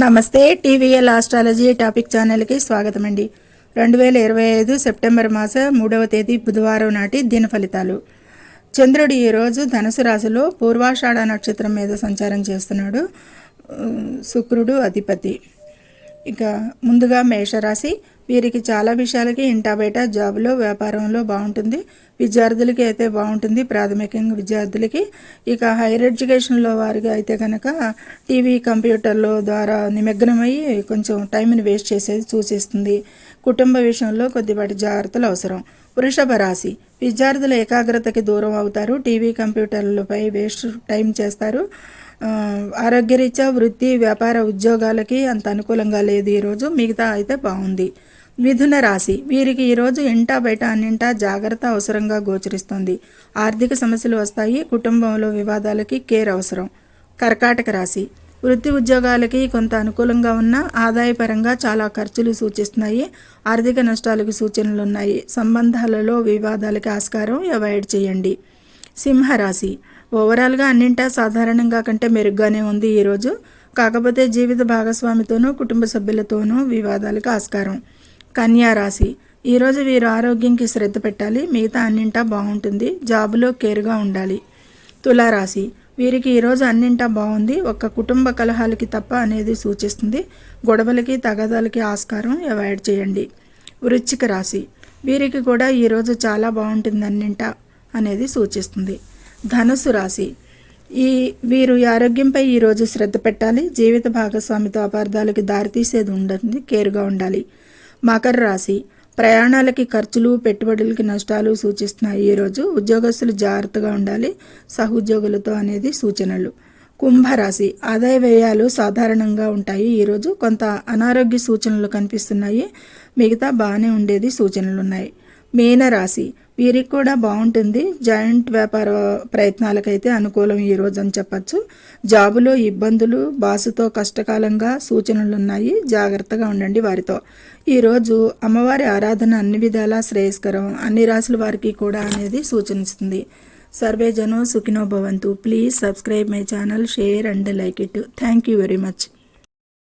నమస్తే TVL astrology topic ఛానల్కి స్వాగతం అండి. 2025 సెప్టెంబర్ మాస 3వ తేదీ బుధవారం నాటి దిన ఫలితాలు. చంద్రుడు ఈరోజు ధనుసు రాశిలో పూర్వాషాఢ నక్షత్రం మీద సంచారం చేస్తున్నాడు. శుక్రుడు అధిపతి. ఇక ముందుగా మేషరాశి. వీరికి చాలా విషయాలకి ఇంటా బయట జాబులో వ్యాపారంలో బాగుంటుంది. విద్యార్థులకి అయితే బాగుంటుంది, ప్రాథమికంగా విద్యార్థులకి. ఇక హైయర్ ఎడ్యుకేషన్లో వారికి అయితే కనుక టీవీ కంప్యూటర్లో ద్వారా నిమగ్నమయ్యి కొంచెం టైంని వేస్ట్ చేసేది సూచిస్తుంది. కుటుంబ విషయంలో కొద్దిపాటి జాగ్రత్తలు అవసరం. వృషభ రాశి. విద్యార్థుల ఏకాగ్రతకి దూరం అవుతారు. టీవీ కంప్యూటర్లపై వేస్ట్ టైం చేస్తారు. ఆరోగ్యరీత్యా వృత్తి వ్యాపార ఉద్యోగాలకి అంత అనుకూలంగా లేదు ఈరోజు. మిగతా అయితే బాగుంది. మిథున రాశి. వీరికి ఈరోజు ఇంటా బయట అన్నింటా జాగ్రత్త అవసరంగా గోచరిస్తుంది. ఆర్థిక సమస్యలు వస్తాయి. కుటుంబంలో వివాదాలకి కేర్ అవసరం. కర్కాటక రాశి. వృత్తి ఉద్యోగాలకి కొంత అనుకూలంగా ఉన్న ఆదాయపరంగా చాలా ఖర్చులు సూచిస్తున్నాయి. ఆర్థిక నష్టాలకు సూచనలు ఉన్నాయి. సంబంధాలలో వివాదాలకి ఆస్కారం, అవాయిడ్ చేయండి. సింహరాశి. ఓవరాల్గా అన్నింటా సాధారణంగా కంటే మెరుగ్గానే ఉంది ఈరోజు. కాకపోతే జీవిత భాగస్వామితోనూ కుటుంబ సభ్యులతోనూ వివాదాలకు ఆస్కారం. కన్యా రాశి. ఈరోజు వీరు ఆరోగ్యంకి శ్రద్ధ పెట్టాలి. మిగతా అన్నింటా బాగుంటుంది. జాబులో కేర్గా ఉండాలి. తులారాశి. వీరికి ఈరోజు అన్నింటా బాగుంది. ఒక్క కుటుంబ కలహాలకి తప్ప అనేది సూచిస్తుంది. గొడవలకి తగాదాలకి ఆస్కారం, అవాయిడ్ చేయండి. వృశ్చిక రాశి. వీరికి కూడా ఈరోజు చాలా బాగుంటుంది అన్నింటా అనేది సూచిస్తుంది. ధనుసు రాశి. వీరు ఆరోగ్యంపై ఈరోజు శ్రద్ధ పెట్టాలి. జీవిత భాగస్వామితో అపార్థాలకి దారితీసేది ఉండదు, కేర్గా ఉండాలి. మకర రాశి. ప్రయాణాలకి ఖర్చులు పెట్టుబడులకి నష్టాలు సూచిస్తున్నాయి ఈరోజు. ఉద్యోగస్తులు జాగ్రత్తగా ఉండాలి. సహోద్యోగులతో అనేది సూచనలు. కుంభరాశి. ఆదాయ వ్యయాలు సాధారణంగా ఉంటాయి ఈరోజు. కొంత అనారోగ్య సూచనలు కనిపిస్తున్నాయి. మిగతా బాగానే ఉండేది సూచనలు ఉన్నాయి. మీనరాశి. వీరికి కూడా బాగుంటుంది. జాయింట్ వ్యాపార ప్రయత్నాలకైతే అనుకూలం ఈరోజు అని చెప్పచ్చు. జాబులో ఇబ్బందులు, బాసుతో కష్టకాలంగా సూచనలు ఉన్నాయి. జాగ్రత్తగా ఉండండి వారితో. ఈరోజు అమ్మవారి ఆరాధన అన్ని విధాలా శ్రేయస్కరం. అన్ని రాశుల వారికి కూడా అనేది సూచనిస్తుంది. సర్వే జనో సుఖినో భవంతు. Please subscribe my channel, share and like it. Thank you very much.